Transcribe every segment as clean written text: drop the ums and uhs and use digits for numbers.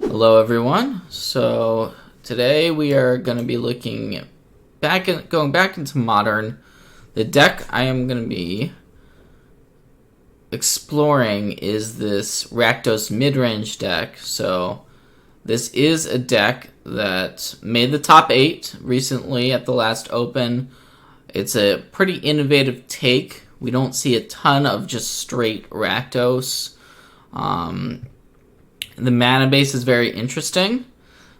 Hello everyone. So today we are going to be looking going back into Modern. The deck I am going to be exploring is this Rakdos Midrange deck. So this is a deck that made the top 8 recently at the last Open. It's a pretty innovative take. We don't see a ton of just straight Rakdos. The mana base is very interesting.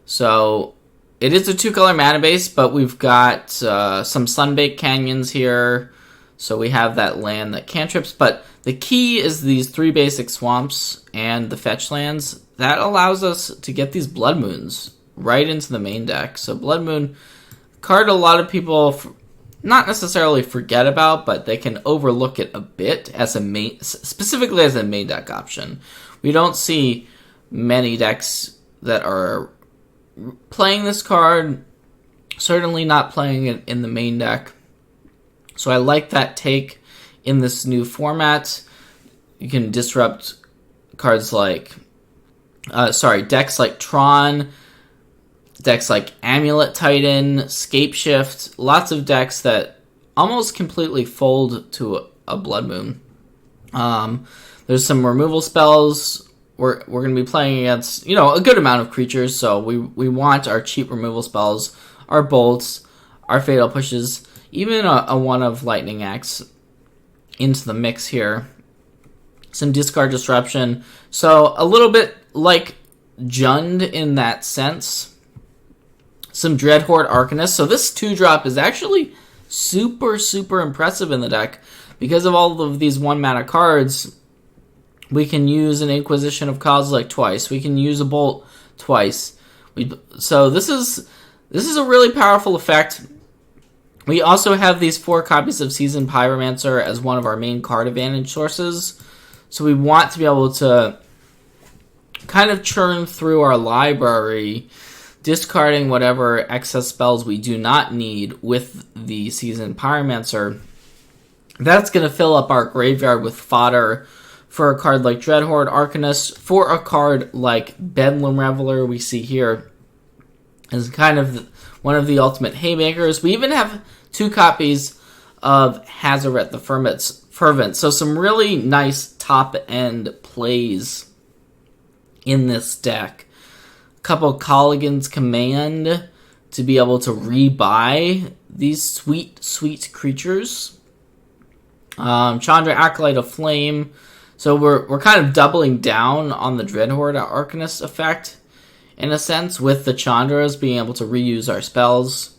So it is a 2-color mana base, but we've got some Sunbaked Canyons here. So we have that land that cantrips, but the key is these 3 basic swamps and the fetch lands. That allows us to get these Blood Moons right into the main deck. So Blood Moon, card a lot of people not necessarily forget about, but they can overlook it a bit as specifically as a main deck option. We don't see many decks that are playing this card, certainly not playing it in the main deck. So I like that take in this new format. You can disrupt cards like, decks like Tron, decks like Amulet Titan, Scape Shift, lots of decks that almost completely fold to a Blood Moon. There's some removal spells. We're going to be playing against, a good amount of creatures, so we want our cheap removal spells, our bolts, our fatal pushes, even a one of Lightning Axe into the mix here. Some discard disruption. So a little bit like Jund in that sense. Some Dreadhorde Arcanist. So this 2-drop is actually super, super impressive in the deck. Because of all of these 1-mana cards, we can use an Inquisition of Kozilek twice. We can use a Bolt twice. So this is a really powerful effect. We also have these 4 copies of Seasoned Pyromancer as one of our main card advantage sources. So we want to be able to kind of churn through our library, discarding whatever excess spells we do not need with the Seasoned Pyromancer. That's going to fill up our graveyard with fodder for a card like Dreadhorde Arcanist, for a card like Bedlam Reveler we see here is kind of one of the ultimate haymakers. We even have 2 copies of Hazaret the Fervent. So some really nice top-end plays in this deck. A couple Colligan's Command to be able to rebuy these sweet, sweet creatures. Chandra Acolyte of Flame. So we're kind of doubling down on the Dreadhorde Arcanist effect, in a sense, with the Chandras being able to reuse our spells.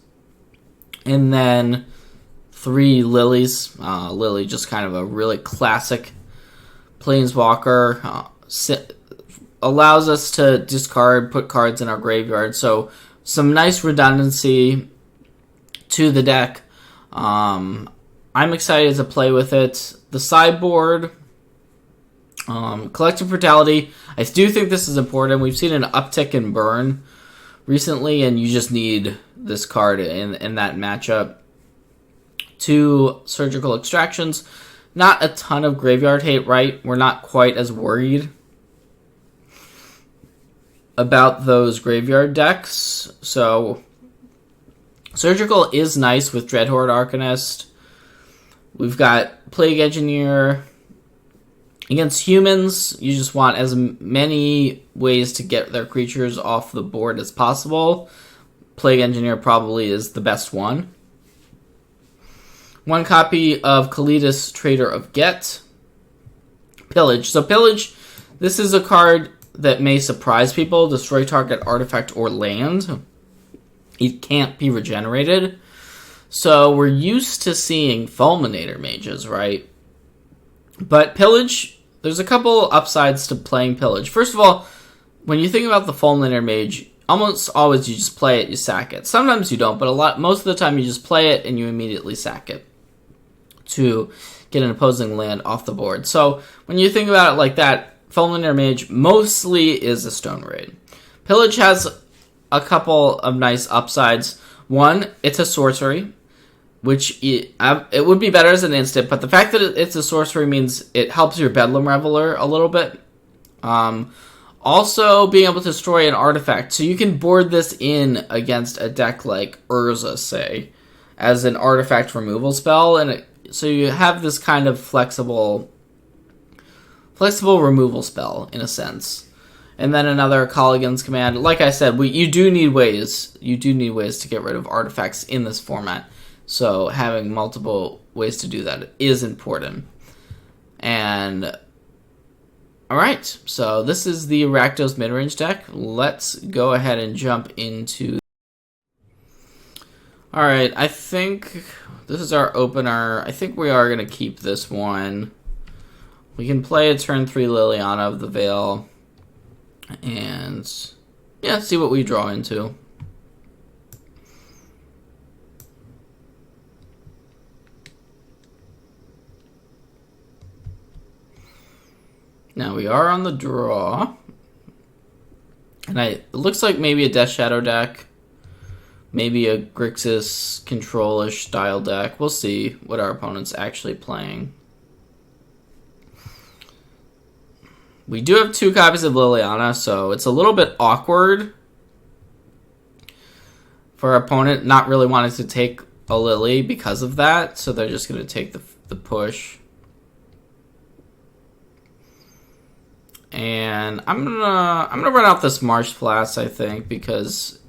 And then 3 Lilies. Lily, just kind of a really classic Planeswalker. Allows us to discard, put cards in our graveyard. So some nice redundancy to the deck. I'm excited to play with it. The sideboard, Collective Brutality. I do think this is important. We've seen an uptick in burn recently, and you just need this card in that matchup. 2 Surgical Extractions. Not a ton of graveyard hate, right? We're not quite as worried about those graveyard decks. So Surgical is nice with Dreadhorde Arcanist. We've got Plague Engineer. Against humans, you just want as many ways to get their creatures off the board as possible. Plague Engineer probably is the best one. 1 copy of Kalidas, Trader of Get. Pillage. So Pillage, this is a card that may surprise people. Destroy target artifact or land. It can't be regenerated. So we're used to seeing Fulminator Mages, right? But Pillage, there's a couple upsides to playing Pillage. First of all, when you think about the Fulminator Mage, almost always you just play it, you sack it. Sometimes you don't, but most of the time you just play it and you immediately sack it to get an opposing land off the board. So when you think about it like that, Fulminator Mage mostly is a Stone Raid. Pillage has a couple of nice upsides. One, it's a sorcery, which it would be better as an instant, but the fact that it's a sorcery means it helps your Bedlam Reveler a little bit. Also, being able to destroy an artifact. So you can board this in against a deck like Urza, say, as an artifact removal spell. And so you have this kind of flexible removal spell, in a sense. And then another Colligan's Command. Like I said, you do need ways. You do need ways to get rid of artifacts in this format. So having multiple ways to do that is important. And alright, so this is the Rakdos Midrange deck. Let's go ahead and jump into... Alright, I think this is our opener. I think we are going to keep this one. We can play a turn 3 Liliana of the Veil. And yeah, see what we draw into. Now we are on the draw. And it looks like maybe a Death Shadow deck. Maybe a Grixis control-ish style deck. We'll see what our opponent's actually playing. We do have 2 copies of Liliana, so it's a little bit awkward for our opponent not really wanting to take a Lily because of that, so they're just going to take the push. And I'm gonna run out this Marsh Blast, I think, because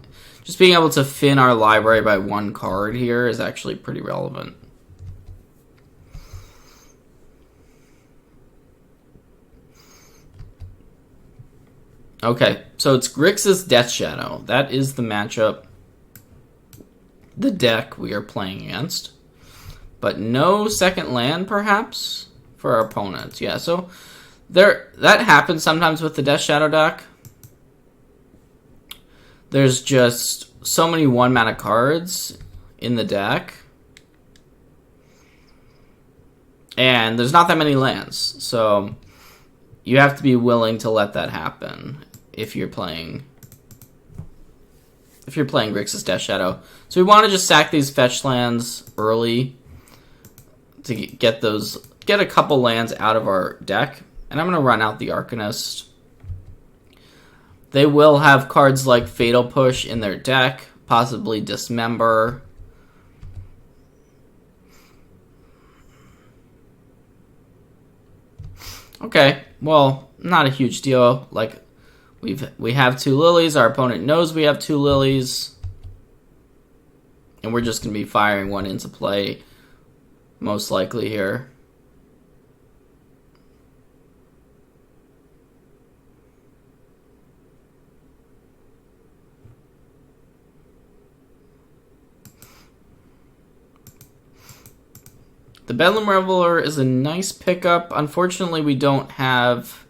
just being able to fin our library by 1 card here is actually pretty relevant. Okay, so it's Grixis Death Shadow. That is the matchup, the deck we are playing against. But no second land, perhaps, for our opponents. Yeah, so that happens sometimes with the Death Shadow deck. There's just so many 1-mana cards in the deck. And there's not that many lands, so you have to be willing to let that happen if you're playing Grixis Death Shadow. So we want to just sack these fetch lands early to get a couple lands out of our deck. And I'm going to run out the Arcanist. They will have cards like Fatal Push in their deck, possibly Dismember. Okay, well, not a huge deal. Like, we have 2 Lilies. Our opponent knows we have 2 Lilies. And we're just going to be firing one into play, most likely here. The Bedlam Reveler is a nice pickup. Unfortunately, we don't have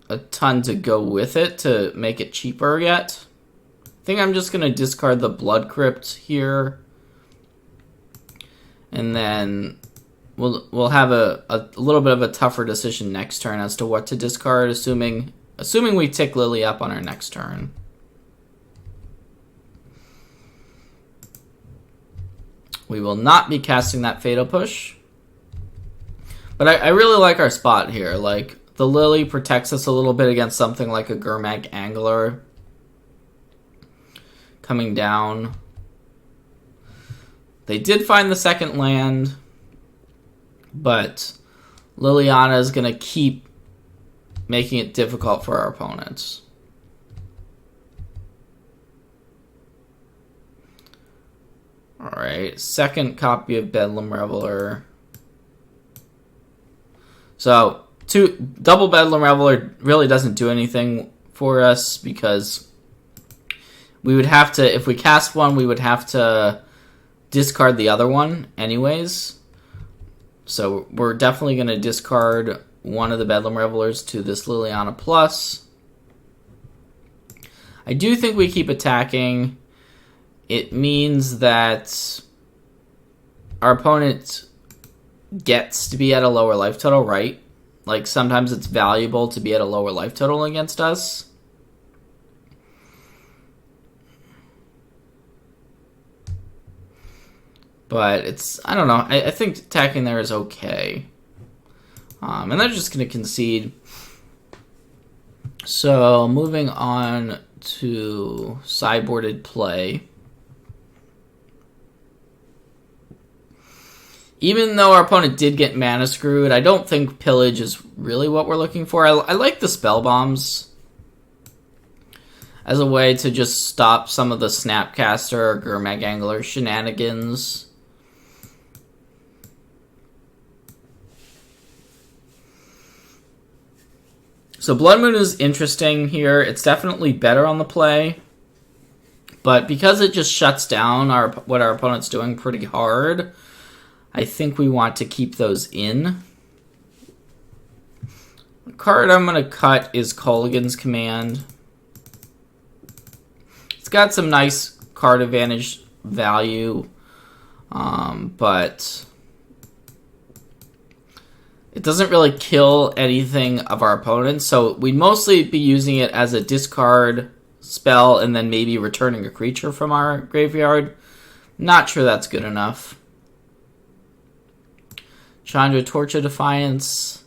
a ton to go with it to make it cheaper yet. I think I'm just going to discard the Blood Crypt here. And then we'll have a little bit of a tougher decision next turn as to what to discard, assuming we tick Lily up on our next turn. We will not be casting that Fatal Push. But I really like our spot here. Like, the Lily protects us a little bit against something like a Gurmag Angler coming down. They did find the second land, but Liliana is going to keep making it difficult for our opponents. Alright, second copy of Bedlam Reveler. So, double Bedlam Reveler really doesn't do anything for us because we would have to, if we cast one, we would have to discard the other one anyways. So we're definitely going to discard one of the Bedlam Revelers to this Liliana Plus. I do think we keep attacking. It means that our opponent gets to be at a lower life total, right? Like, sometimes it's valuable to be at a lower life total against us. But it's, I don't know, I think attacking there is okay. And they're just going to concede. So moving on to sideboarded play. Even though our opponent did get mana screwed, I don't think pillage is really what we're looking for. I like the spell bombs as a way to just stop some of the Snapcaster or Gurmag Angler shenanigans. So Blood Moon is interesting here. It's definitely better on the play. But because it just shuts down what our opponent's doing pretty hard, I think we want to keep those in. The card I'm going to cut is Kolaghan's Command. It's got some nice card advantage value, but it doesn't really kill anything of our opponents, so we'd mostly be using it as a discard spell and then maybe returning a creature from our graveyard. Not sure that's good enough. Chandra, Torch of Defiance.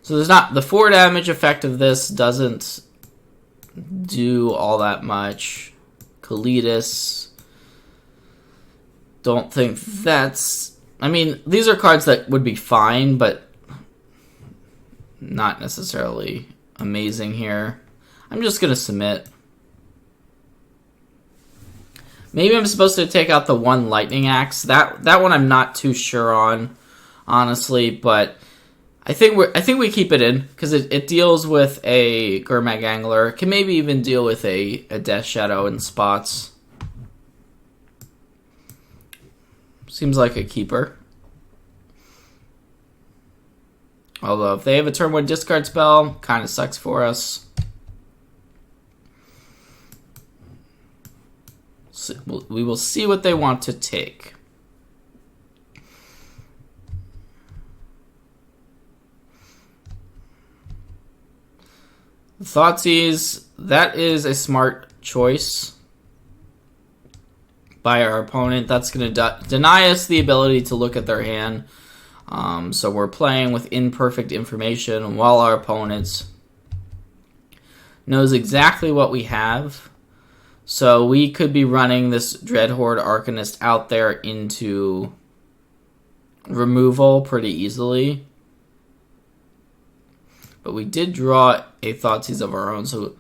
So there's not... The 4 damage effect of this doesn't do all that much. Kalidas. Don't think that's... I mean, these are cards that would be fine, but not necessarily amazing here. I'm just going to submit. Maybe I'm supposed to take out the 1 Lightning Axe. That one I'm not too sure on, honestly, but I think we keep it in because it deals with a Gurmag Angler. It can maybe even deal with a Death Shadow in spots. Seems like a keeper. Although if they have a turn 1 discard spell, kind of sucks for us. So we will see what they want to take. Thoughtseize, that is a smart choice by our opponent. That's going to deny us the ability to look at their hand. So we're playing with imperfect information while our opponent knows exactly what we have. So we could be running this Dreadhorde Arcanist out there into removal pretty easily. But we did draw a Thoughtseize of our own, so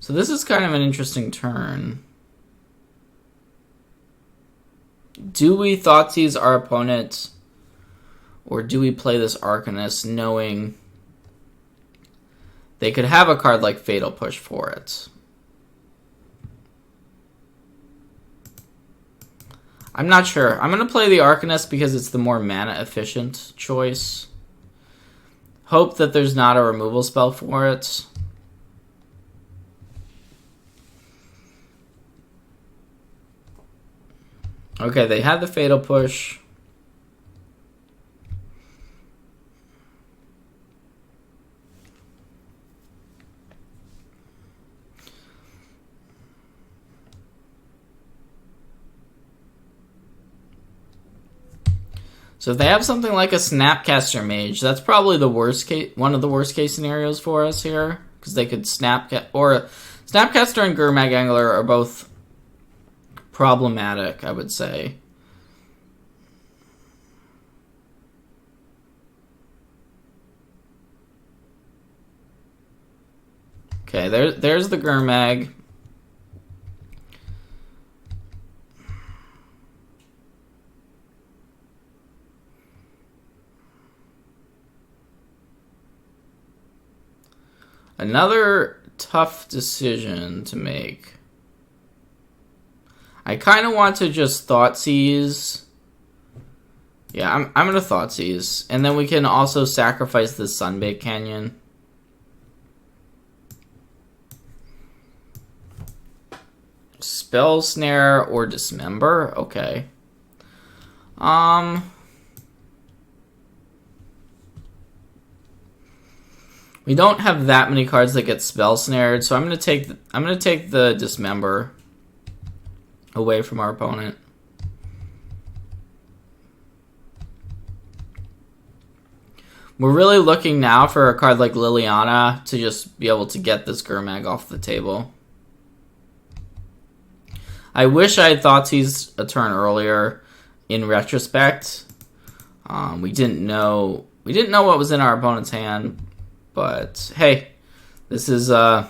this is kind of an interesting turn. Do we Thoughtseize our opponent, or do we play this Arcanist knowing they could have a card like Fatal Push for it? I'm not sure. I'm going to play the Arcanist because it's the more mana-efficient choice. Hope that there's not a removal spell for it. Okay, they had the Fatal Push. So if they have something like a Snapcaster Mage, that's probably the worst case, one of the worst case scenarios for us here, because they could Snapcaster and Gurmag Angler are both problematic, I would say. Okay, there's the Gurmag. Another tough decision to make. I kind of want to just Thoughtseize. Yeah, I'm going to Thoughtseize. And then we can also sacrifice the Sunbaked Canyon. Spell Snare or Dismember? Okay. We don't have that many cards that get Spell Snared, so I'm gonna take the Dismember away from our opponent. We're really looking now for a card like Liliana to just be able to get this Gurmag off the table. I wish I had Thoughtseize a turn earlier in retrospect. We didn't know what was in our opponent's hand, but hey, this is a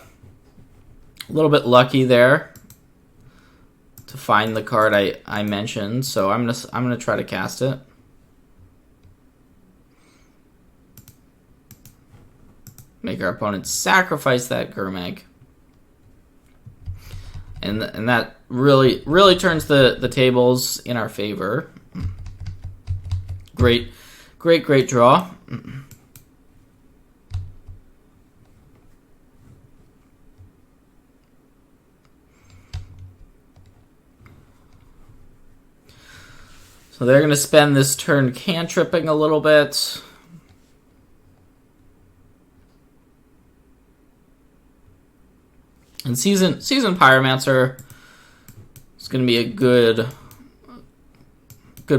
little bit lucky there to find the card I mentioned, so I'm gonna try to cast it. Make our opponent sacrifice that Gurmag. And that really turns the tables in our favor. Great draw. So they're going to spend this turn cantripping a little bit. And Season Pyromancer is going to be a good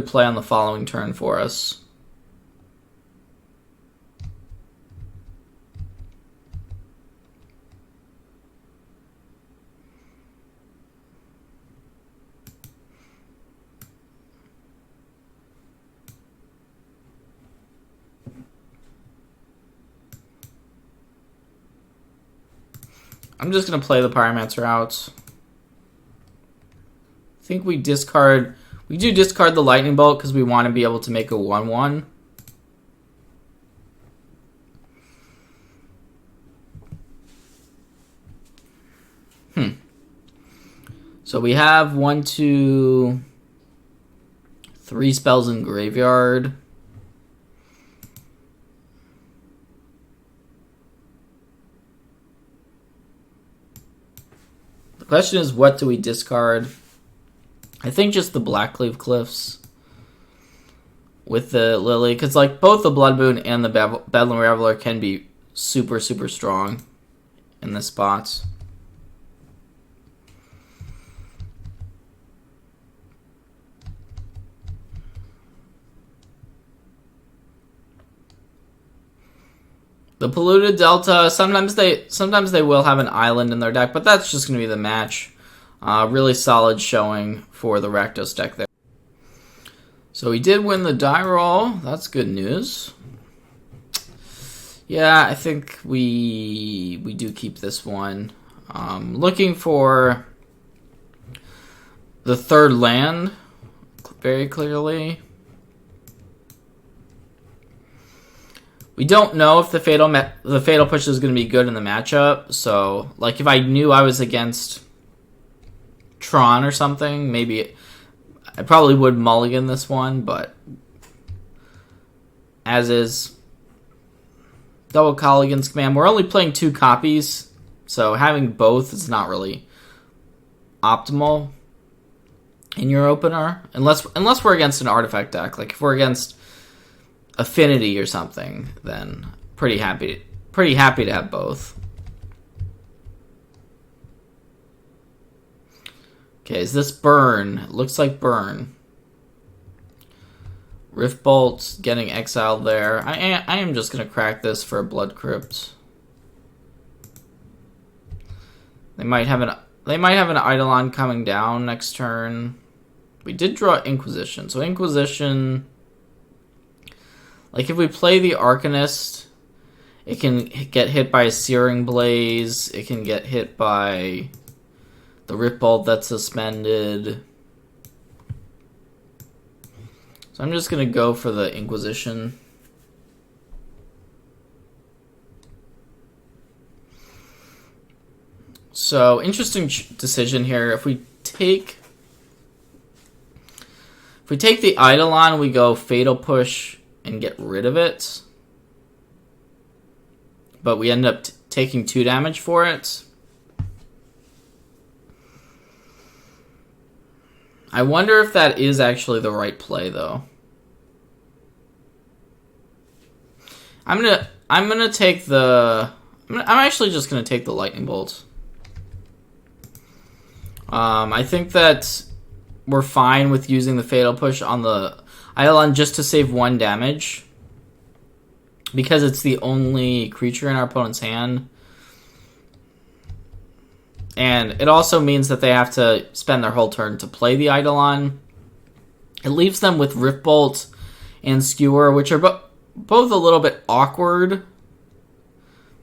play on the following turn for us. I'm just going to play the Pyromancer out. I think we do discard the Lightning Bolt because we want to be able to make a 1/1. So we have 1, 2, 3 spells in graveyard. The question is, what do we discard? I think just the Blackcleave Cliffs with the Lily, because like both the Blood Moon and the Bedlam Reveler can be super strong in this spot. The Polluted Delta, sometimes they will have an island in their deck, but that's just going to be the match. Really solid showing for the Rakdos deck there. So we did win the die roll. That's good news. Yeah, I think we do keep this one. Looking for the third land very clearly. We don't know if the Fatal Push is going to be good in the matchup. So, like, if I knew I was against Tron or something, maybe I probably would mulligan this one. But as is, double Colligan's Command. We're only playing 2 copies, so having both is not really optimal in your opener, unless we're against an artifact deck. Like if we're against Affinity or something, then pretty happy to have both. Okay, is this burn? Looks like burn. Rift Bolt getting exiled there. I am just gonna crack this for a Blood Crypt. They might have an Eidolon coming down next turn. We did draw Inquisition, so Inquisition. Like, if we play the Arcanist, it can get hit by a Searing Blaze. It can get hit by the Rift Bolt that's suspended. So I'm just going to go for the Inquisition. So, interesting decision here. If we take the Eidolon, we go Fatal Push and get rid of it, but we end up taking 2 damage for it. I wonder if that is actually the right play, though. I'm actually just gonna take the Lightning Bolt. I think that we're fine with using the Fatal Push on the Eidolon just to save 1 damage. because it's the only creature in our opponent's hand. And it also means that they have to spend their whole turn to play the Eidolon. It leaves them with Riftbolt and Skewer, which are both a little bit awkward.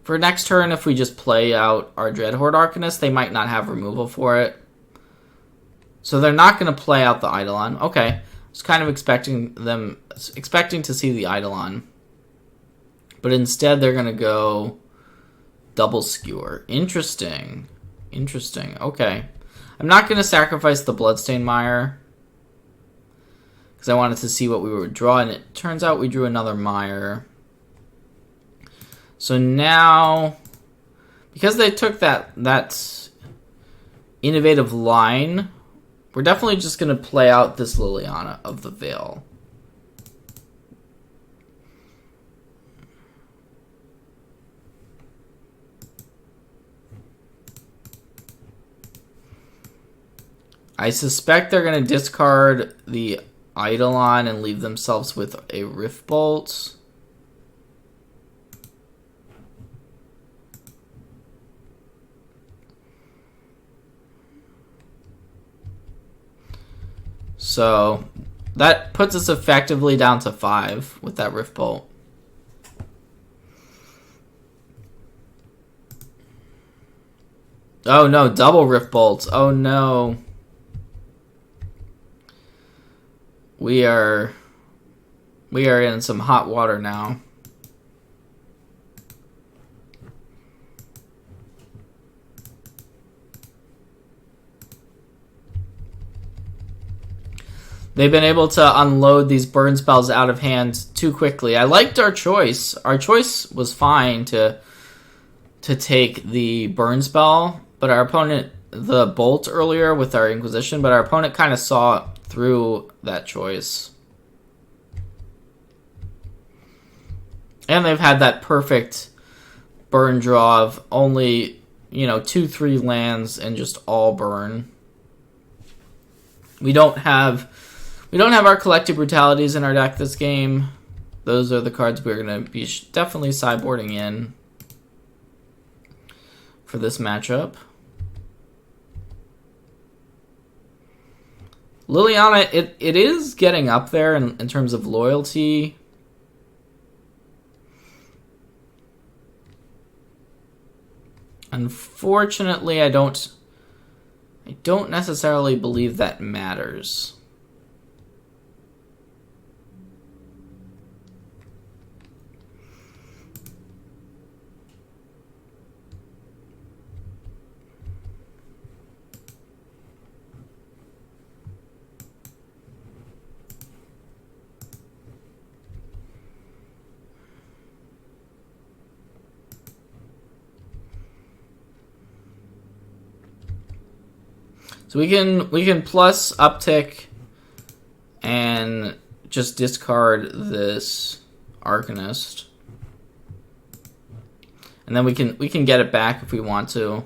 For next turn, if we just play out our Dreadhorde Arcanist, they might not have removal for it. So they're not going to play out the Eidolon. Okay. I was kind of expecting to see the Eidolon. But instead, they're going to go double Skewer. Interesting. Interesting. Okay. I'm not going to sacrifice the Bloodstained Mire, because I wanted to see what we would draw, and it turns out we drew another Mire. So now, because they took that innovative line, we're definitely just going to play out this Liliana of the Veil. I suspect they're going to discard the Eidolon and leave themselves with a Riftbolt. So that puts us effectively down to 5 with that Riftbolt. Oh no, double Riftbolts. Oh no. We are in some hot water now. They've been able to unload these burn spells out of hand too quickly. I liked our choice. Our choice was fine to take the burn spell, but our opponent, the bolt earlier with our Inquisition, but our opponent kind of saw through that choice. And they've had that perfect burn draw of only, 2-3 lands and just all burn. We don't have our Collective Brutalities in our deck this game. Those are the cards we're going to be definitely sideboarding in for this matchup. Liliana, it is getting up there in terms of loyalty. Unfortunately, I don't necessarily believe that matters. So we can plus uptick and just discard this Arcanist. And then we can get it back if we want to.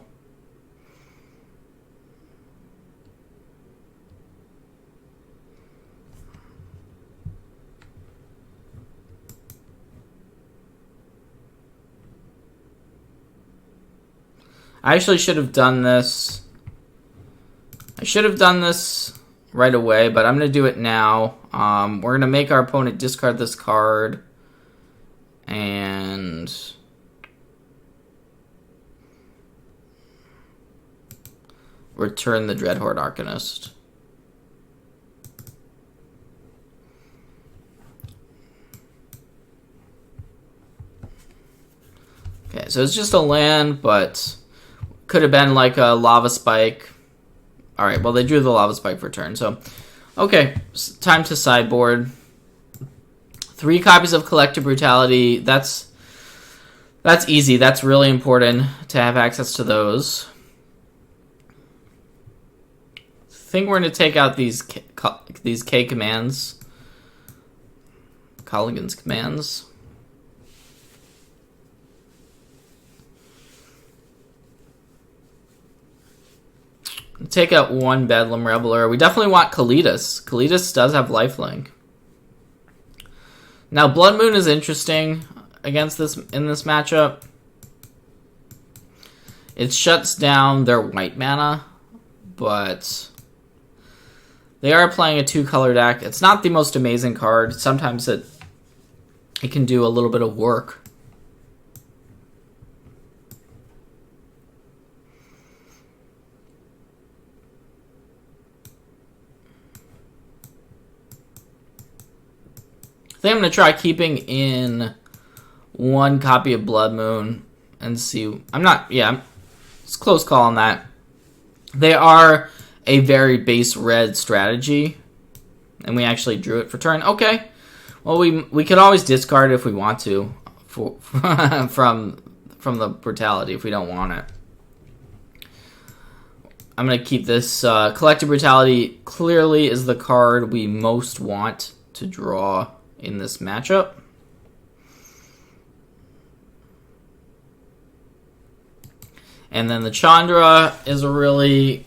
I actually should have done this. I should have done this right away, but I'm going to do it now. We're going to make our opponent discard this card and return the Dreadhorde Arcanist. Okay, so it's just a land, but could have been like a Lava Spike. Alright, well, they drew the Lava Spike for turn, so... Okay, time to sideboard. 3 copies of Collective Brutality. That's easy. That's really important to have access to those. I think we're going to take out these K commands. Colligan's commands. Take out 1 Bedlam Reveler. We definitely want Kalitas. Kalitas does have lifelink. Now, Blood Moon is interesting. against this in this matchup. It shuts down their white mana, but they are playing a 2-color deck. It's not the most amazing card. Sometimes it can do a little bit of work. I think I'm going to try keeping in 1 copy of Blood Moon and see. It's a close call on that. They are a very base red strategy, and we actually drew it for turn. Okay, well we could always discard it if we want to from the brutality if we don't want it. I'm going to keep this. Collective Brutality clearly is the card we most want to draw in this matchup. And then the Chandra is a really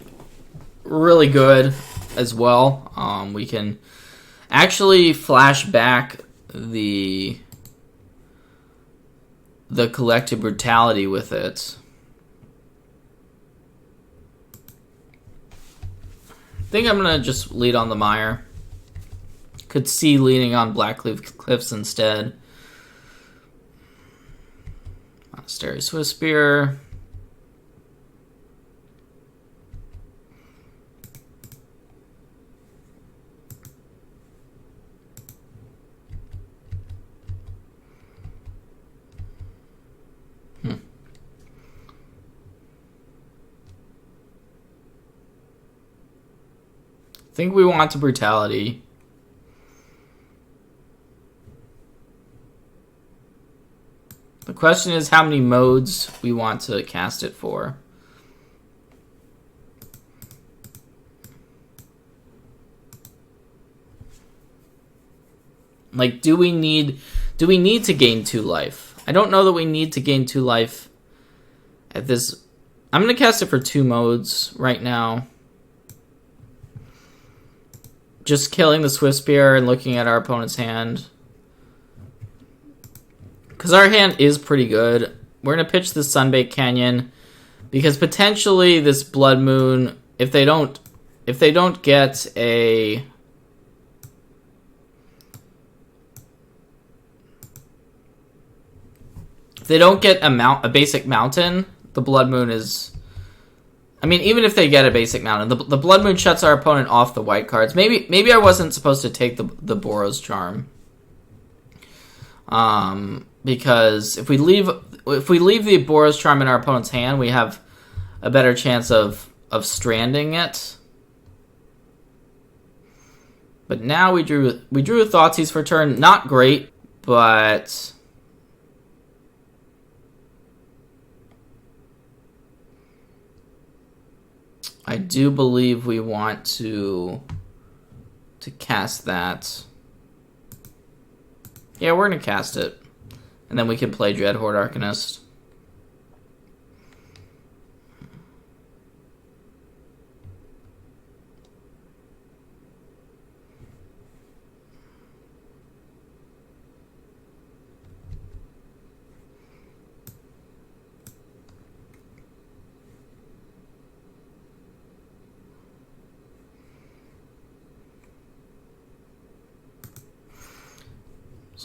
good as well. We can actually flash back the Collective Brutality with it. I think I'm going to just lead on the Mire. Could see leading on Blackleaf Cliffs instead. Monastery Swiftspear. I think we want to Brutality. The question is how many modes we want to cast it for. Like, do we need to gain 2 life? I don't know that we need to gain 2 life at this. I'm going to cast it for 2 modes right now. Just killing the Swiftspear and looking at our opponent's hand. Because our hand is pretty good. We're going to pitch the Sunbaked Canyon. Because potentially this Blood Moon, if they don't get a... If they don't get a basic mountain, the Blood Moon is... I mean, even if they get a basic mountain, the Blood Moon shuts our opponent off the white cards. Maybe I wasn't supposed to take the Boros Charm. Because if we leave the Boros Charm in our opponent's hand, we have a better chance of stranding it. But now we drew a Thoughtseize for turn. Not great, but I do believe we want to cast that. Yeah, we're going to cast it. And then we can play Dreadhorde Arcanist.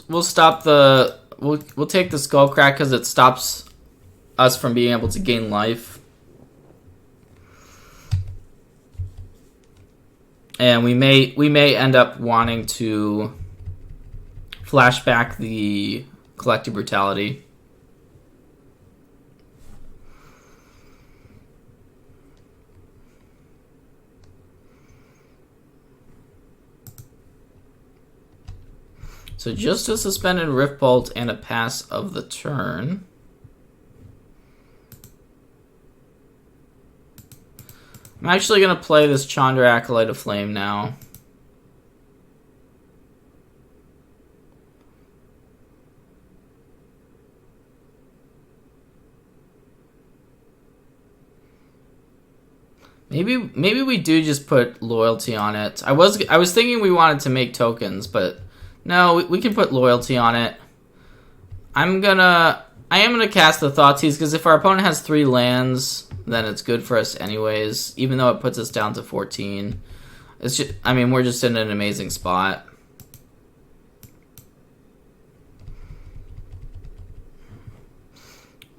We'll stop the... We'll take the Skullcrack because it stops us from being able to gain life. And we may end up wanting to flash back the Collective Brutality. So just a Suspended Rift Bolt and a pass of the turn. I'm actually going to play this Chandra Acolyte of Flame now. Maybe we do just put Loyalty on it. I was thinking we wanted to make tokens, but no, we can put Loyalty on it. I am gonna cast the Thoughtseize, because if our opponent has 3 lands, then it's good for us anyways, even though it puts us down to 14. It's just, I mean, we're just in an amazing spot.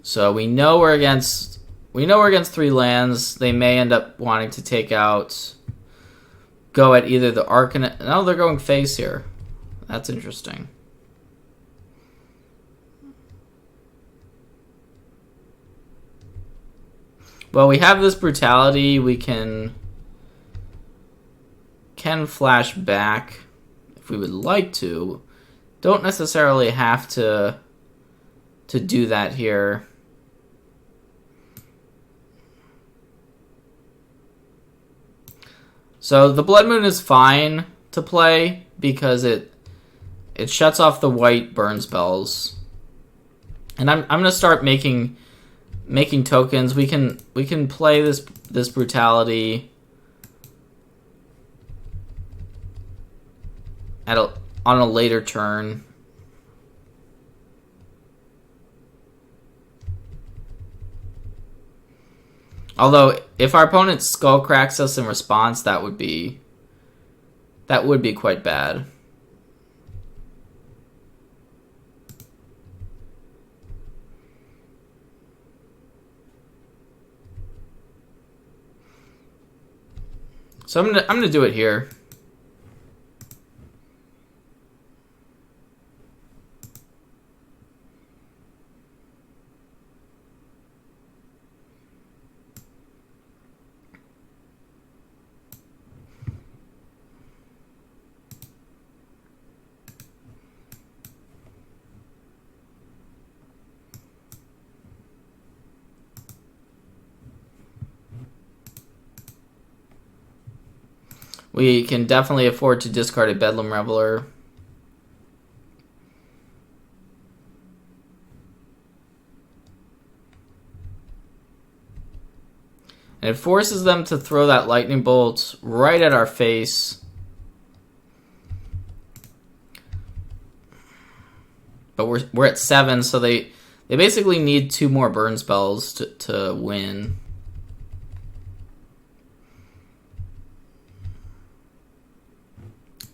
So we know we're against 3 lands. They may end up wanting to take out, go at either the Arcanist. No, they're going face here. That's interesting. Well, we have this Brutality. We can flash back if we would like to. Don't necessarily have to do that here. So the Blood Moon is fine to play because it shuts off the white burn spells. And I'm gonna start making tokens. We can play this Brutality on a later turn. Although, if our opponent skull cracks us in response, that would be quite bad. So I'm gonna do it here. We can definitely afford to discard a Bedlam Reveler. And it forces them to throw that Lightning Bolt right at our face. But we're at 7, so they basically need 2 more burn spells to win.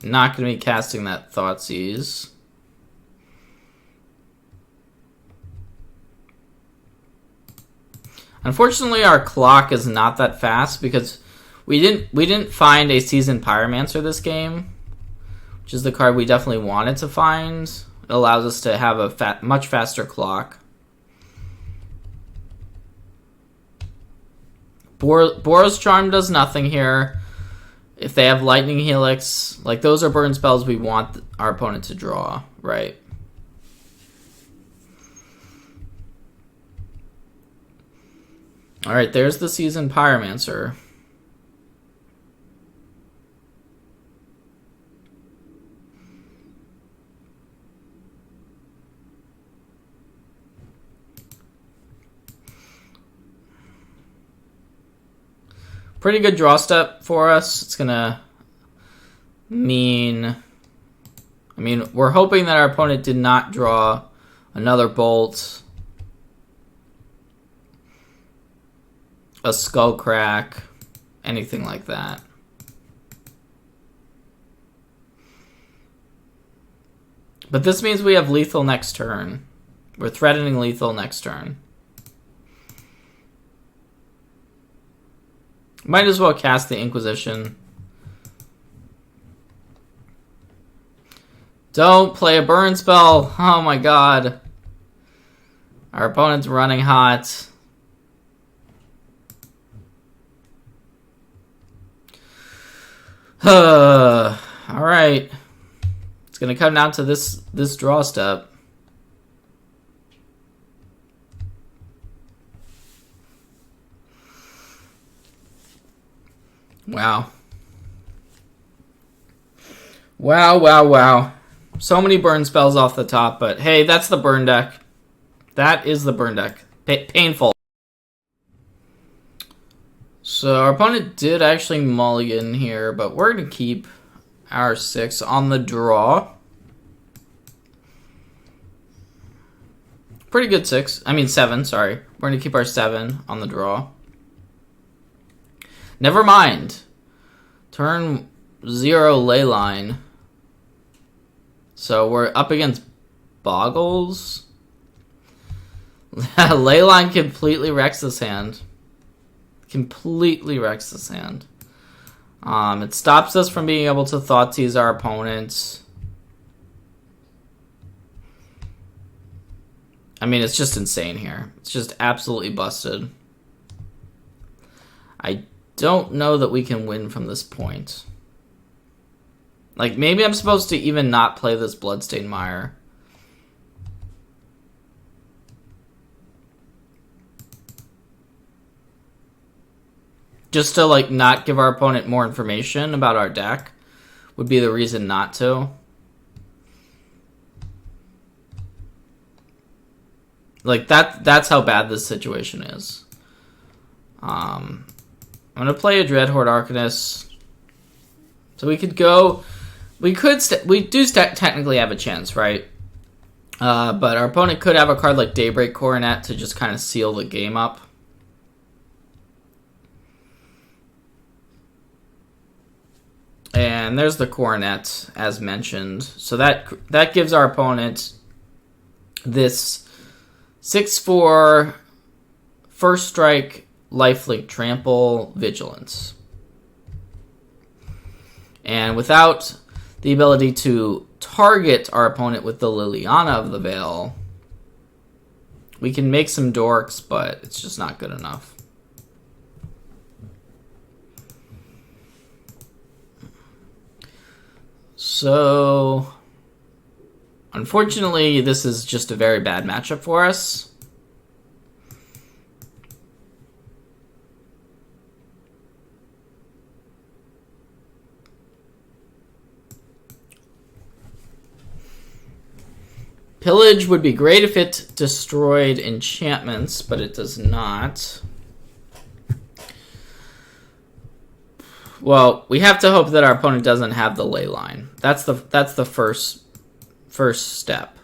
Not going to be casting that Thoughtseize. Unfortunately, our clock is not that fast because we didn't find a Seasoned Pyromancer this game, which is the card we definitely wanted to find. It allows us to have a much faster clock. Boros Charm does nothing here. If they have Lightning Helix, like those are burn spells we want our opponent to draw, right? Alright, there's the Seasoned Pyromancer. Pretty good draw step for us. It's gonna mean... I mean, we're hoping that our opponent did not draw another bolt, a skull crack, anything like that. But this means we have lethal next turn. We're threatening lethal next turn. Might as well cast the Inquisition. Don't play a burn spell. Oh my god. Our opponent's running hot. Alright. It's gonna come down to this draw step. Wow. Wow. So many burn spells off the top, but hey, that's the burn deck. That is the burn deck. Painful. So our opponent did actually mulligan here, but we're going to keep our 6 on the draw. Pretty good 6. I mean 7, sorry. We're going to keep our 7 on the draw. Never mind. Turn 0 Leyline. So we're up against Bogles. Leyline completely wrecks this hand. Completely wrecks this hand. It stops us from being able to Thoughtseize our opponents. I mean, it's just insane here. It's just absolutely busted. I don't know that we can win from this point. Like, maybe I'm supposed to even not play this Bloodstained Mire. Just to, like, not give our opponent more information about our deck would be the reason not to. Like, that's how bad this situation is. I'm going to play a Dreadhorde Arcanist. So we could go... We do technically have a chance, right? But our opponent could have a card like Daybreak Coronet to just kind of seal the game up. And there's the Coronet, as mentioned. So that gives our opponent this 6/4 first strike, lifelink, trample, vigilance. And without the ability to target our opponent with the Liliana of the Veil, we can make some dorks, but it's just not good enough. So, unfortunately, this is just a very bad matchup for us. Pillage would be great if it destroyed enchantments, but it does not. Well, we have to hope that our opponent doesn't have the Leyline. That's the first step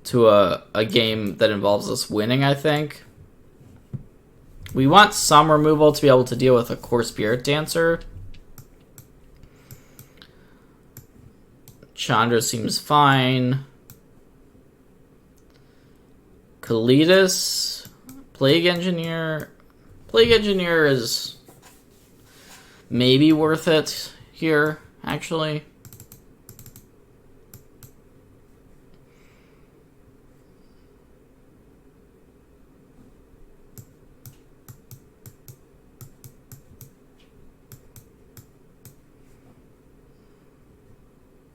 to a game that involves us winning, I think. We want some removal to be able to deal with a Core Spirit Dancer. Chandra seems fine. Kalidas, Plague Engineer. Plague Engineer is maybe worth it here, actually.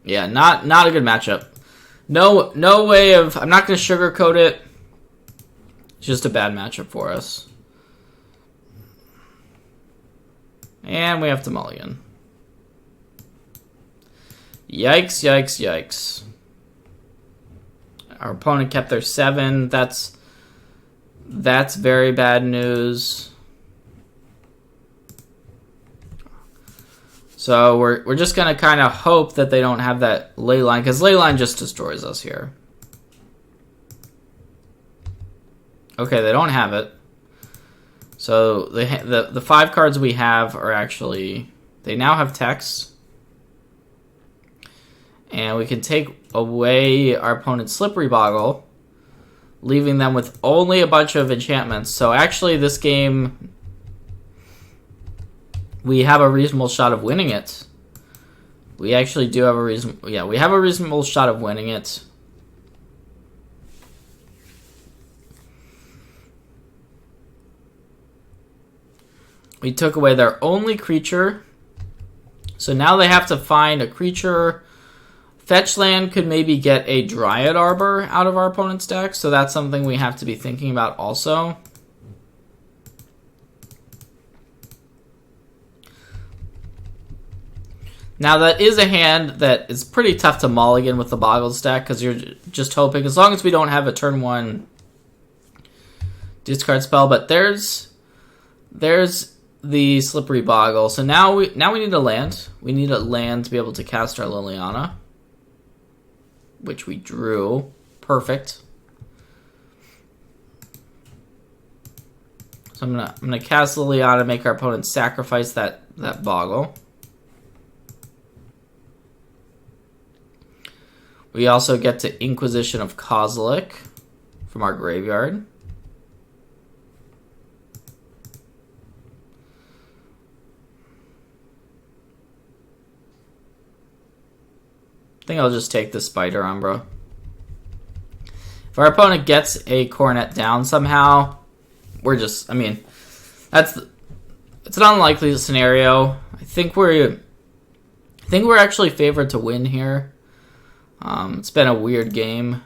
Yeah, not a good matchup. No way of... I'm not going to sugarcoat it. It's just a bad matchup for us. And we have to mulligan. Yikes, yikes, yikes. Our opponent kept their 7. That's very bad news. So we're just going to kind of hope that they don't have that Leyline, because Leyline just destroys us here. Okay, they don't have it. So the 5 cards we have are actually... They now have text. And we can take away our opponent's Slippery Boggle, leaving them with only a bunch of enchantments. So actually this game... We have a reasonable shot of winning it. We actually do have a we have a reasonable shot of winning it. We took away their only creature. So now they have to find a creature. Fetch land could maybe get a Dryad Arbor out of our opponent's deck. So that's something we have to be thinking about also. Now, that is a hand that is pretty tough to mulligan with the Bogles deck, because you're just hoping, as long as we don't have a turn 1 discard spell, but there's the Slippery Boggle. So now we need a land. We need a land to be able to cast our Liliana, which we drew. Perfect. So I'm gonna cast Liliana, make our opponent sacrifice that Boggle. We also get to Inquisition of Kozilek from our graveyard. I think I'll just take the Spider Umbra. If our opponent gets a Coronet down somehow, we're just, I mean, it's an unlikely scenario. I think we're actually favored to win here. It's been a weird game.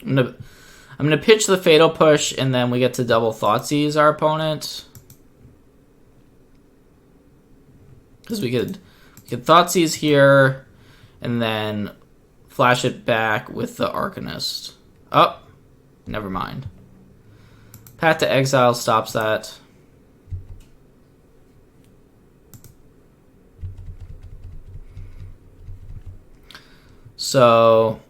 I'm gonna pitch the Fatal Push, and then we get to double Thoughtseize our opponent. Because we could Thoughtseize here, and then flash it back with the Arcanist. Oh, never mind. Path to Exile stops that. So,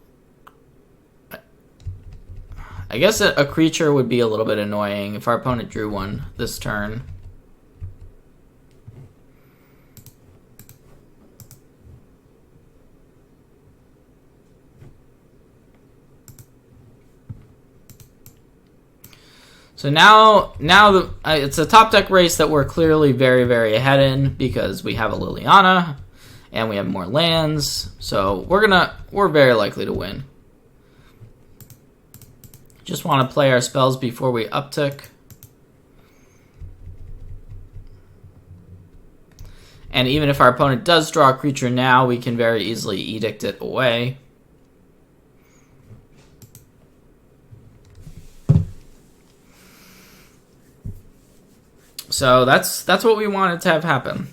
I guess a creature would be a little bit annoying if our opponent drew one this turn. So now it's a top deck race that we're clearly very, very ahead in because we have a Liliana and we have more lands. So we're very likely to win. Just want to play our spells before we uptick. And even if our opponent does draw a creature now, we can very easily edict it away. So that's what we wanted to have happen.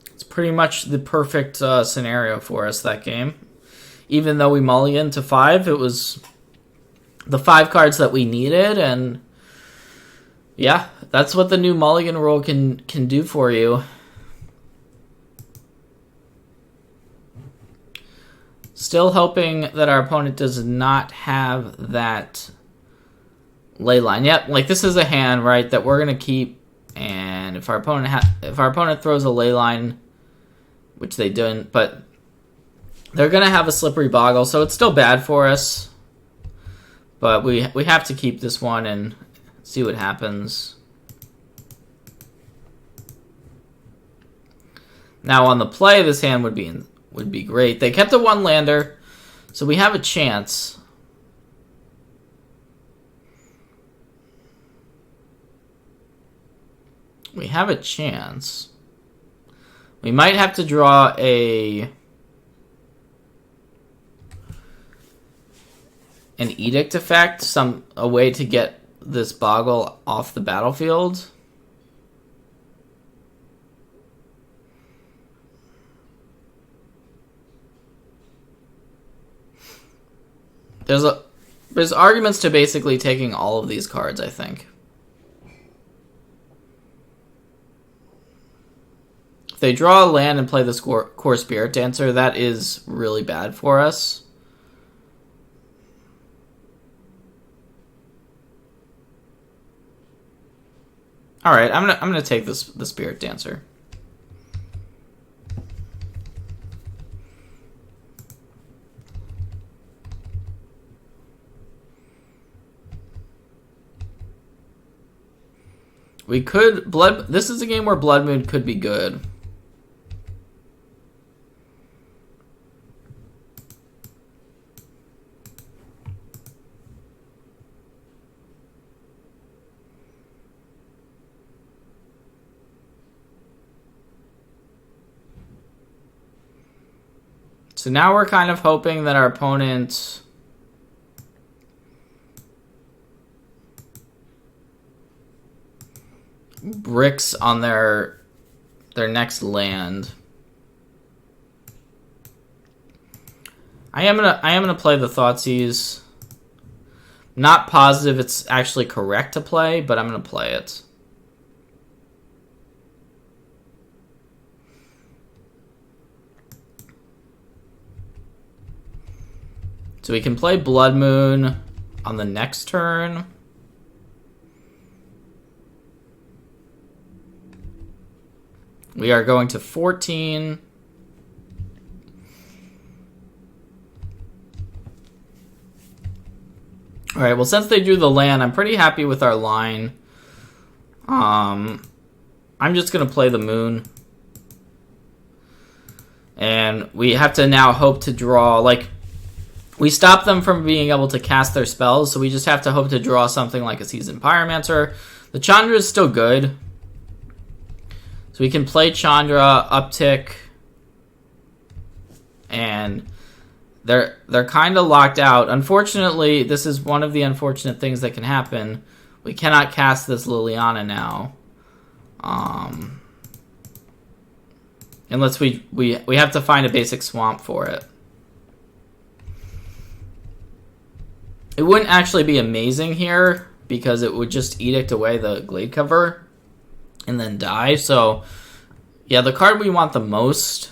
It's pretty much the perfect scenario for us that game. Even though we mulliganed to 5, it was the 5 cards that we needed, and yeah, that's what the new mulligan rule can do for you. Still hoping that our opponent does not have that Leyline. Yep, like this is a hand, right, that we're gonna keep, and if our opponent throws a Leyline, which they didn't, but they're gonna have a Slippery Boggle, so it's still bad for us. But we have to keep this one and see what happens. Now on the play, this hand would be great. They kept a 1-lander, so we have a chance. We have a chance. We might have to draw an edict effect, a way to get this Boggle off the battlefield. There's arguments to basically taking all of these cards, I think. If they draw a land and play the Core Spirit Dancer, that is really bad for us. All right, I'm gonna take the Spirit Dancer. We could This is a game where Blood Moon could be good. So now we're kind of hoping that our opponent bricks on their next land. I am gonna play the Thoughtseize. Not positive it's actually correct to play, but I'm gonna play it. So we can play Blood Moon on the next turn. We are going to 14. Alright, well, since they drew the land, I'm pretty happy with our line. I'm just going to play the moon. And we have to now hope to draw, like, we stop them from being able to cast their spells, so we just have to hope to draw something like a Seasoned Pyromancer. The Chandra is still good. So we can play Chandra, uptick, and they're kind of locked out. Unfortunately, this is one of the unfortunate things that can happen. We cannot cast this Liliana now. Unless we have to find a basic swamp for it. It wouldn't actually be amazing here because it would just edict away the Glade Cover and then die. So, yeah, the card we want the most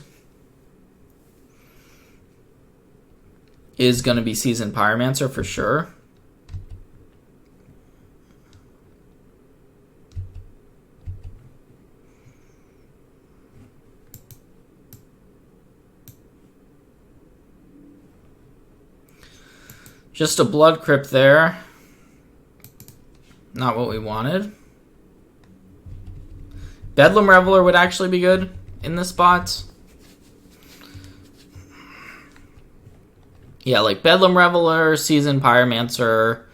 is going to be Seasoned Pyromancer for sure. Just a Blood Crypt there. Not what we wanted. Bedlam Reveler would actually be good in this spot. Yeah, like Bedlam Reveler, Seasoned Pyromancer,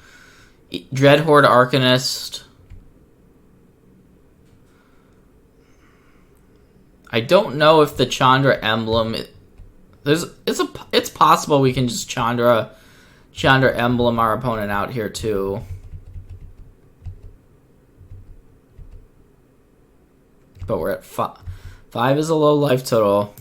Dreadhorde Arcanist. I don't know if the Chandra Emblem... It's possible we can just Chandra Emblem our opponent out here too. But we're at 5. 5 is a low life total.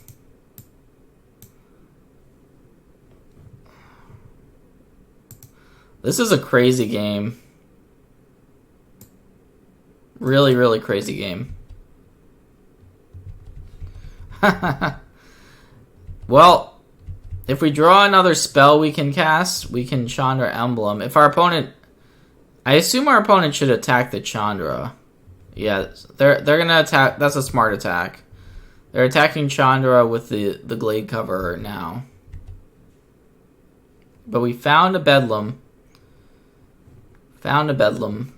This is a crazy game. Really, really crazy game. Well, if we draw another spell we can cast, we can Chandra Emblem. If our opponent... I assume our opponent should attack the Chandra. Yeah, they're gonna attack. That's a smart attack. They're attacking Chandra with the Glade Cover now. But we found a Bedlam.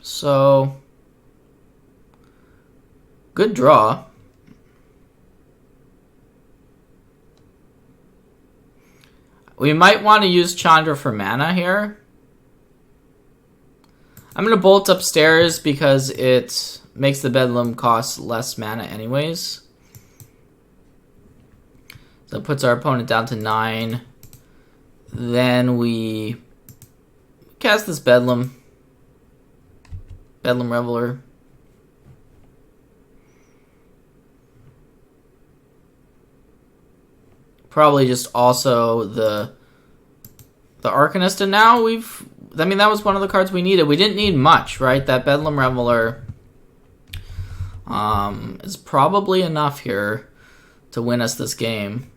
So good draw. We might want to use Chandra for mana here. I'm going to bolt upstairs because it makes the Bedlam cost less mana anyways. So it puts our opponent down to 9. Then we cast this Bedlam Reveler. Probably just also the Arcanist, and now that was one of the cards we needed. We didn't need much, right? That Bedlam Reveler is probably enough here to win us this game.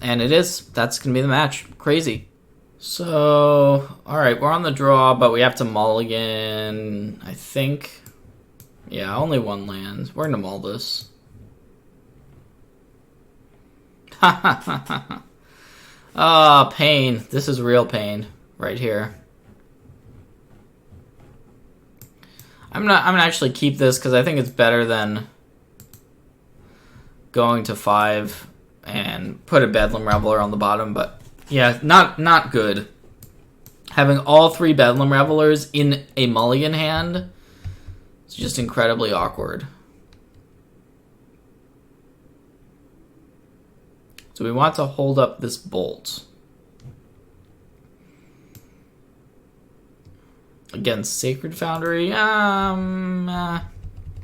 And it is. That's going to be the match. Crazy. So, alright, we're on the draw, but we have to mulligan, I think. Yeah, only one land. We're going to mull this. Oh, pain. This is real pain right here. I'm gonna actually keep this because I think it's better than going to 5 and put a Bedlam Reveler on the bottom, but yeah, not good. Having all 3 Bedlam Revelers in a mulligan hand is just incredibly awkward. So we want to hold up this bolt. Against Sacred Foundry,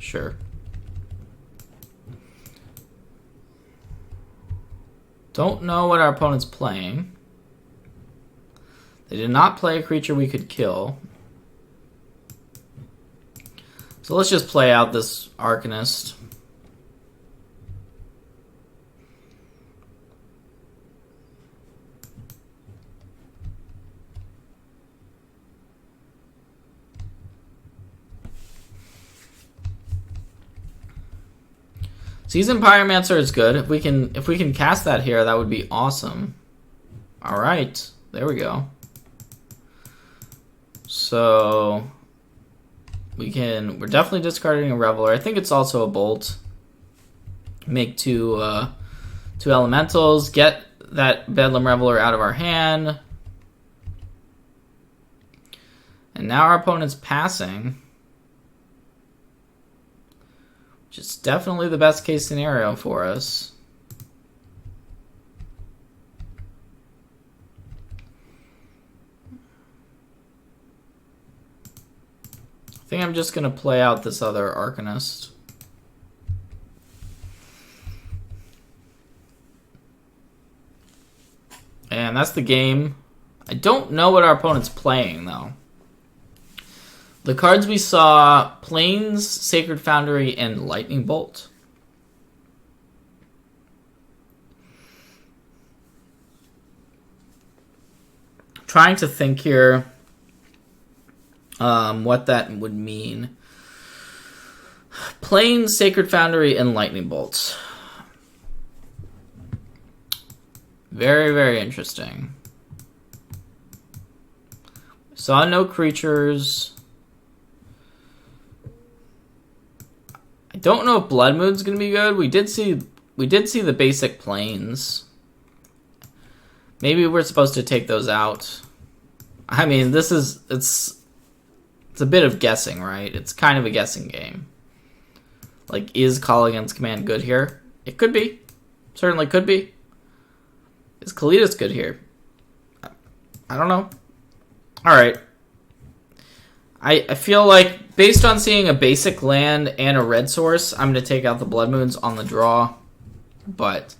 sure. Don't know what our opponent's playing. They did not play a creature we could kill. So let's just play out this Arcanist. Seasoned Pyromancer is good. If we can cast that here, that would be awesome. All right, there we go. So we're definitely discarding a Reveler. I think it's also a Bolt. Make two elementals. Get that Bedlam Reveler out of our hand. And now our opponent's passing. Which is definitely the best case scenario for us. I think I'm just going to play out this other Arcanist. And that's the game. I don't know what our opponent's playing, though. The cards we saw, Plains, Sacred Foundry, and Lightning Bolt. Trying to think here what that would mean. Plains, Sacred Foundry, and Lightning Bolt. Very, very interesting. Saw no creatures. I don't know if Blood Moon's gonna be good. We did see the basic Plains. Maybe we're supposed to take those out. I mean, it's a bit of guessing, right? It's kind of a guessing game. Like, is Call Against Command good here? It could be. Certainly could be. Is Kalidas good here? I don't know. Alright. I feel like, based on seeing a basic land and a red source, I'm going to take out the Blood Moons on the draw. But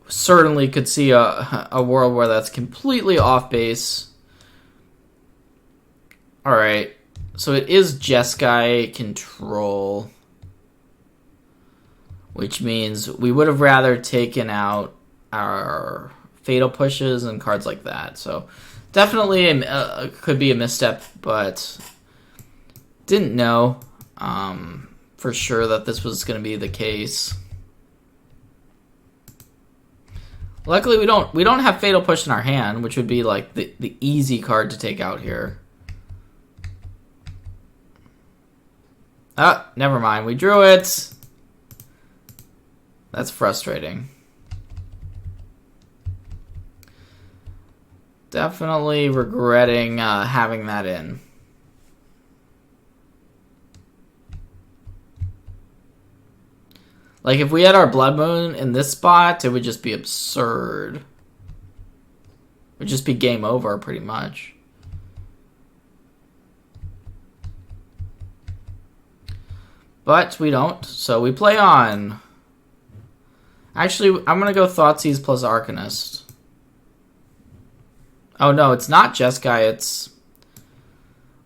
certainly could see a world where that's completely off base. Alright. So it is Jeskai control. Which means we would have rather taken out our Fatal Pushes and cards like that. So definitely could be a misstep, but didn't know for sure that this was going to be the case. Luckily, we don't have Fatal Push in our hand, which would be like the easy card to take out here. Ah, never mind. We drew it. That's frustrating. Definitely regretting having that in. Like, if we had our Blood Moon in this spot, it would just be absurd. It would just be game over, pretty much. But we don't, so we play on. Actually, I'm going to go Thoughtseize plus Arcanist. Oh no, it's not Jeskai, it's...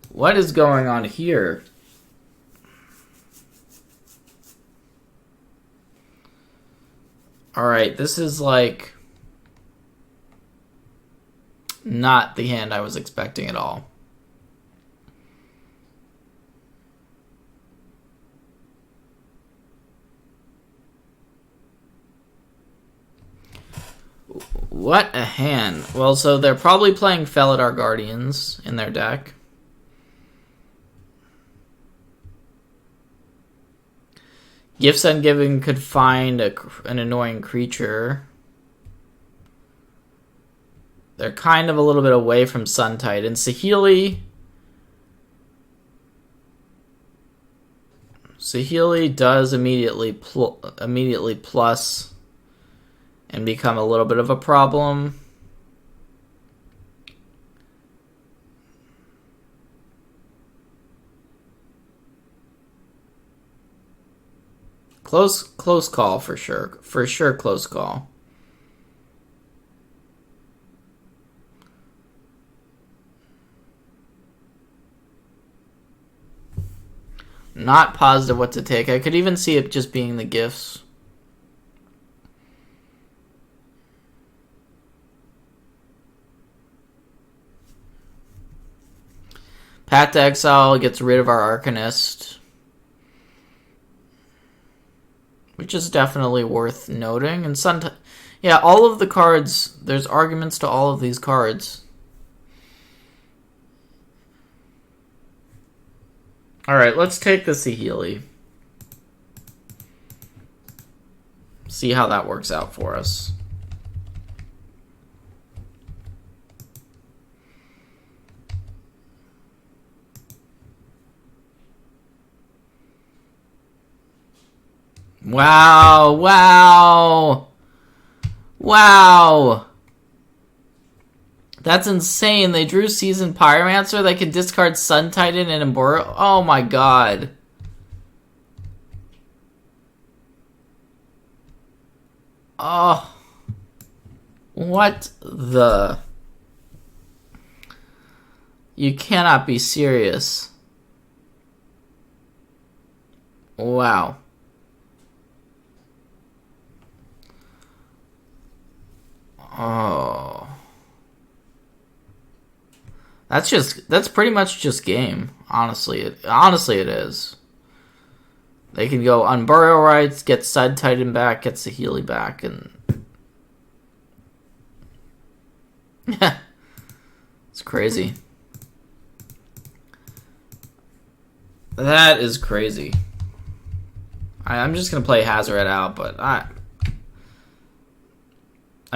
What is going on here? Alright, this is like... not the hand I was expecting at all. What a hand. Well, so they're probably playing Felidar Guardians in their deck. Gifts Ungiving could find an annoying creature. They're kind of a little bit away from Sun Titan. Saheeli does immediately plus and become a little bit of a problem. Close call for sure. For sure, close call. Not positive what to take. I could even see it just being the gifts. Path to Exile gets rid of our Arcanist. which is definitely worth noting. And yeah, all of the cards, there's arguments to all of these cards. Alright, let's take the Saheeli. See how that works out for us. Wow, wow. Wow. That's insane. They drew Seasoned Pyromancer. They can discard Sun Titan and Emburo. Oh my god. Oh. What the... You cannot be serious. Wow. Oh. That's pretty much just game. Honestly it is. They can go on Burial Rites, get Sun Titan back, get Saheeli back, and it's crazy. That is crazy. I'm just gonna play Hazoret out, but I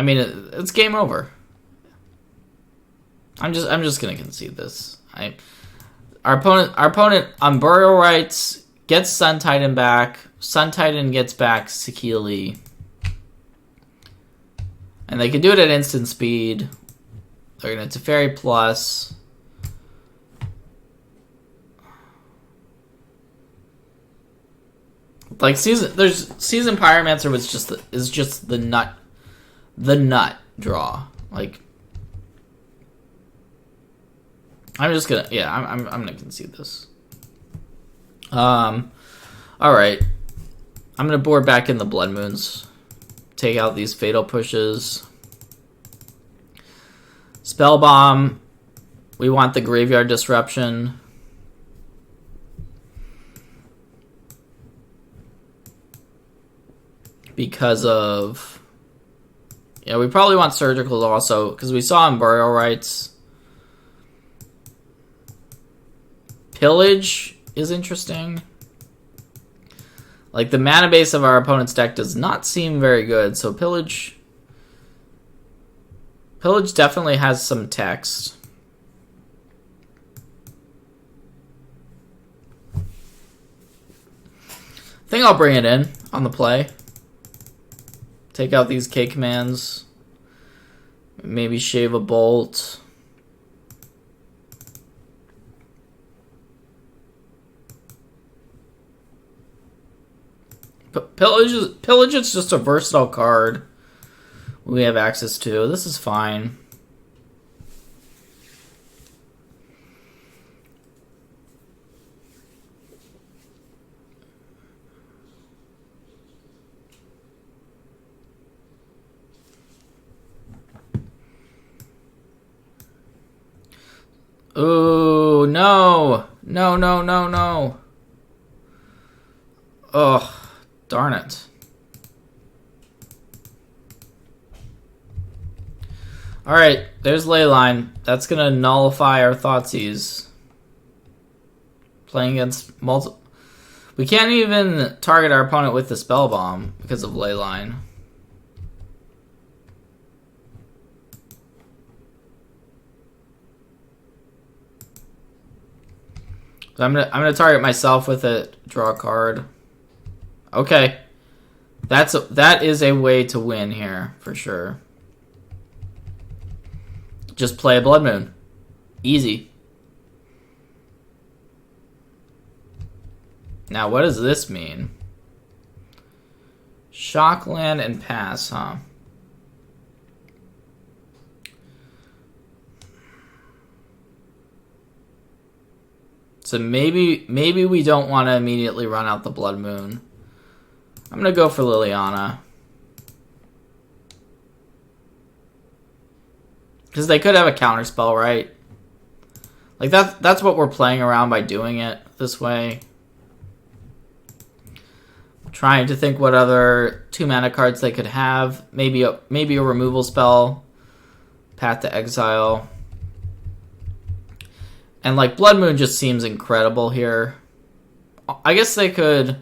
mean, it's game over. I'm just gonna concede this. Our opponent on Burial Rites gets Sun Titan back. Sun Titan gets back Saheeli, and they can do it at instant speed. They're gonna Teferi plus. Like Seasoned Pyromancer is just the nut draw. Like, I'm just gonna, yeah, I'm gonna concede this. All right, I'm gonna board back in the Blood Moons, take out these Fatal Pushes, Spell Bomb. We want the Graveyard Disruption. Because of... Yeah, we probably want Surgicals also, because we saw in Burial Rites. Pillage is interesting. Like, the mana base of our opponent's deck does not seem very good, so Pillage definitely has some text. I think I'll bring it in on the play. Take out these K commands. Maybe shave a Bolt. Pillage is just a versatile card we have access to. This is fine. Ooh, no. No, no, no, no. Ugh, darn it. Alright, there's Leyline. That's gonna nullify our Thoughtseize. Playing against multiple... We can't even target our opponent with the Spell Bomb because of Leyline. I'm gonna target myself with it. Draw a card. Okay, that is a way to win here for sure. Just play a Blood Moon, easy. Now, what does this mean? Shockland and pass, huh? So maybe we don't want to immediately run out the Blood Moon. I'm going to go for Liliana. Because they could have a counterspell, right? Like, that's what we're playing around by doing it this way. Trying to think what other 2-mana cards they could have. Maybe a removal spell. Path to Exile. And like Blood Moon just seems incredible here. I guess they could...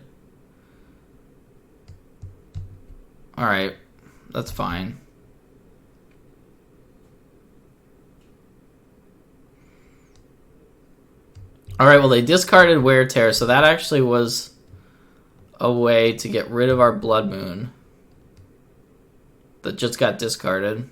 Alright, that's fine. Alright, well they discarded Wear Tear, so that actually was a way to get rid of our Blood Moon that just got discarded.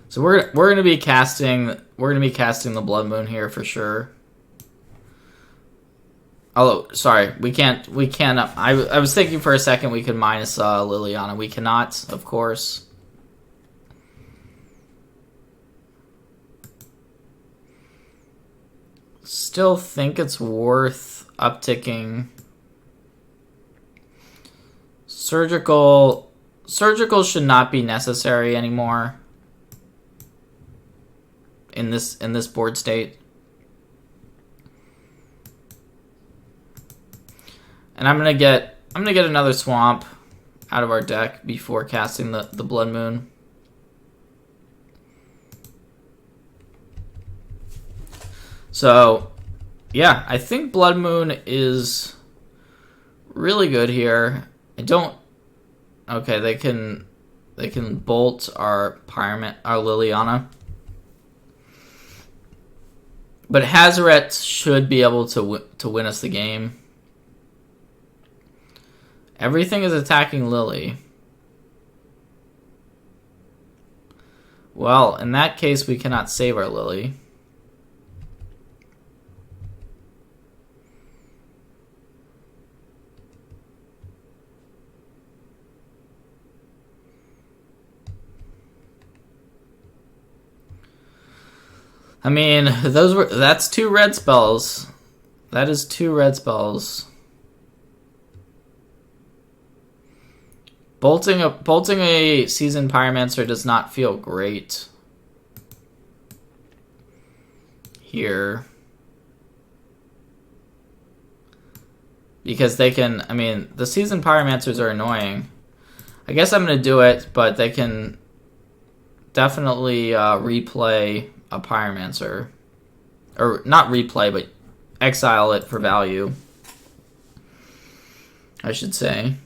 So we're gonna be casting the Blood Moon here for sure. Oh, sorry, we can't. I was thinking for a second we could minus Liliana. We cannot, of course. Still think it's worth upticking. Surgical should not be necessary anymore in this board state. And I'm gonna get another swamp out of our deck before casting the Blood Moon. So, yeah, I think Blood Moon is really good here. Okay, they can bolt our Liliana. But Hazoret should be able to win us the game. Everything is attacking Lily. Well, in that case, we cannot save our Lily. I mean, that's 2 red spells. That is 2 red spells. Bolting a Seasoned Pyromancer does not feel great here. Because they can, I mean, the Seasoned Pyromancers are annoying. I guess I'm going to do it, but they can definitely replay a Pyromancer. Or not replay, but exile it for value, I should say.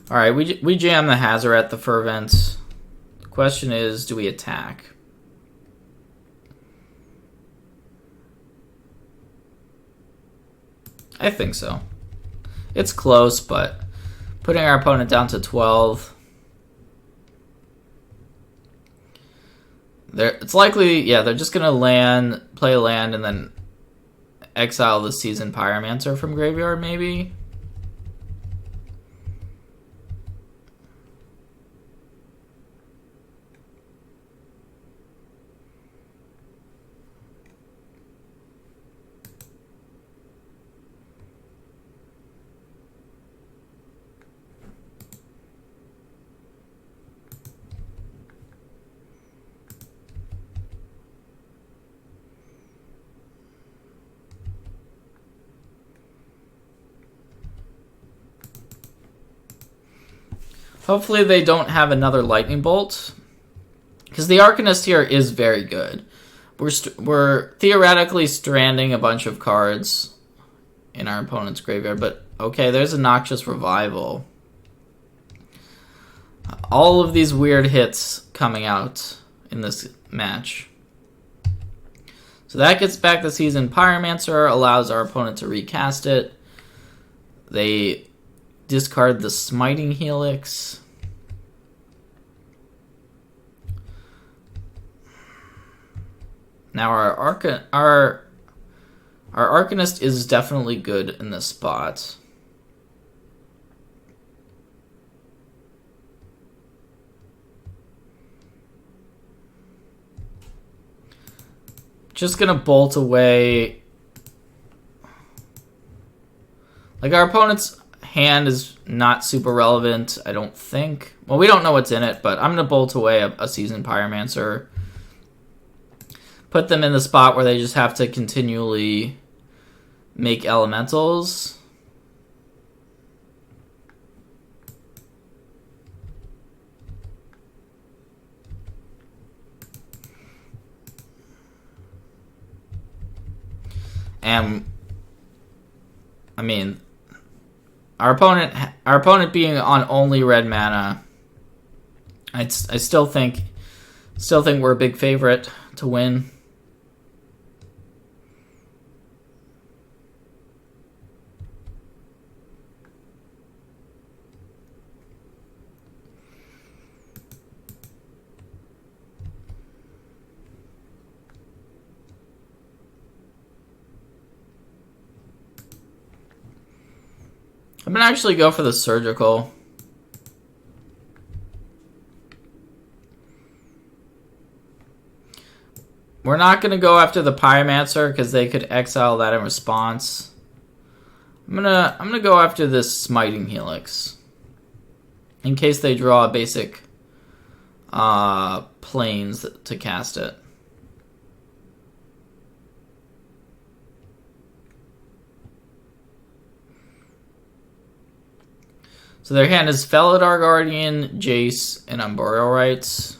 Alright, we jam the Hazoret, the Fervent. The question is, do we attack? I think so. It's close, but putting our opponent down to 12. It's likely, yeah, they're just going to play a land, and then exile the Seasoned Pyromancer from graveyard, maybe? Hopefully they don't have another Lightning Bolt, because the Arcanist here is very good. We're theoretically stranding a bunch of cards in our opponent's graveyard, but okay, there's a Noxious Revival. All of these weird hits coming out in this match. So that gets back the Seasoned Pyromancer, allows our opponent to recast it. They discard the Smiting Helix. Now our Arcanist is definitely good in this spot. Just gonna bolt away. Like, our opponent's hand is not super relevant, I don't think. Well, we don't know what's in it, but I'm going to bolt away a Seasoned Pyromancer. Put them in the spot where they just have to continually make elementals. And I mean, our opponent being on only red mana, I still think we're a big favorite to win. I'm going to actually go for the Surgical. We're not going to go after the Pyromancer because they could exile that in response. I'm gonna go after this Smiting Helix in case they draw a basic planes to cast it. So their hand is Felidar Guardian, Jace, and Arboreal Rites.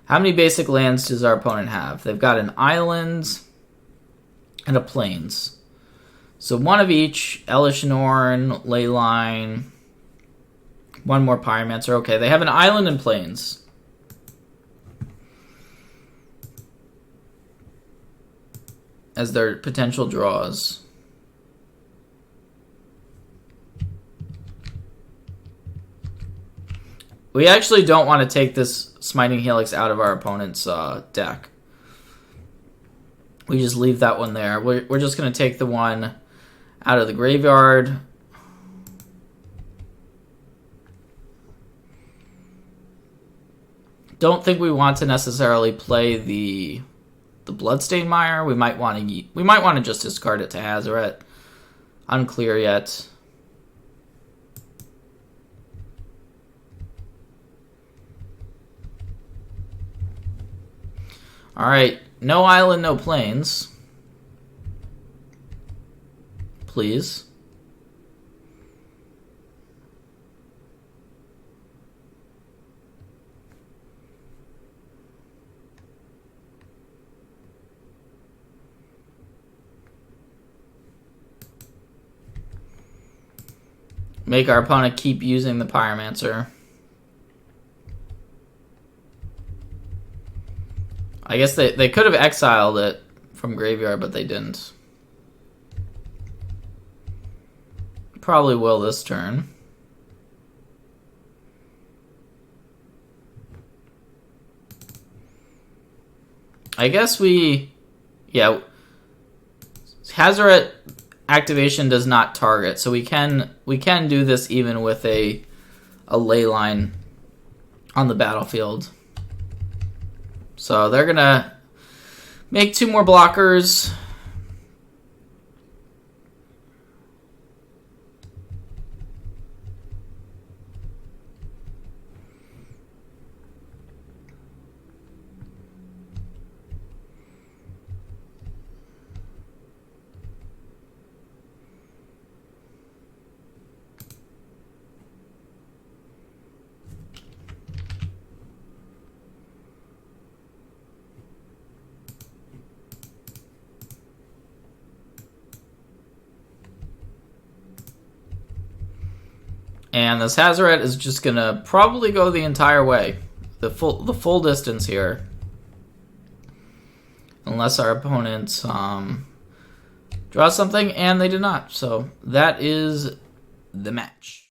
How many basic lands does our opponent have? They've got an island and a plains. So one of each, Elish Norn, Leyline, one more Pyromancer. Okay, they have an island and plains. As their potential draws. We actually don't want to take this Smiting Helix out of our opponent's deck. We just leave that one there. We're just going to take the one out of the graveyard. Don't think we want to necessarily play the Bloodstained Mire. We might want to just discard it to Hazoret. Unclear yet. Alright, no island, no plains. Please. Make our opponent keep using the Pyromancer. I guess they could have exiled it from graveyard, but they didn't. Probably will this turn. I guess yeah. Hazoret activation does not target, so we can do this even with a Leyline on the battlefield. So they're gonna make 2 more blockers. And this Hazoret is just gonna probably go the entire way, the full distance here, unless our opponents draw something, and they did not. So that is the match.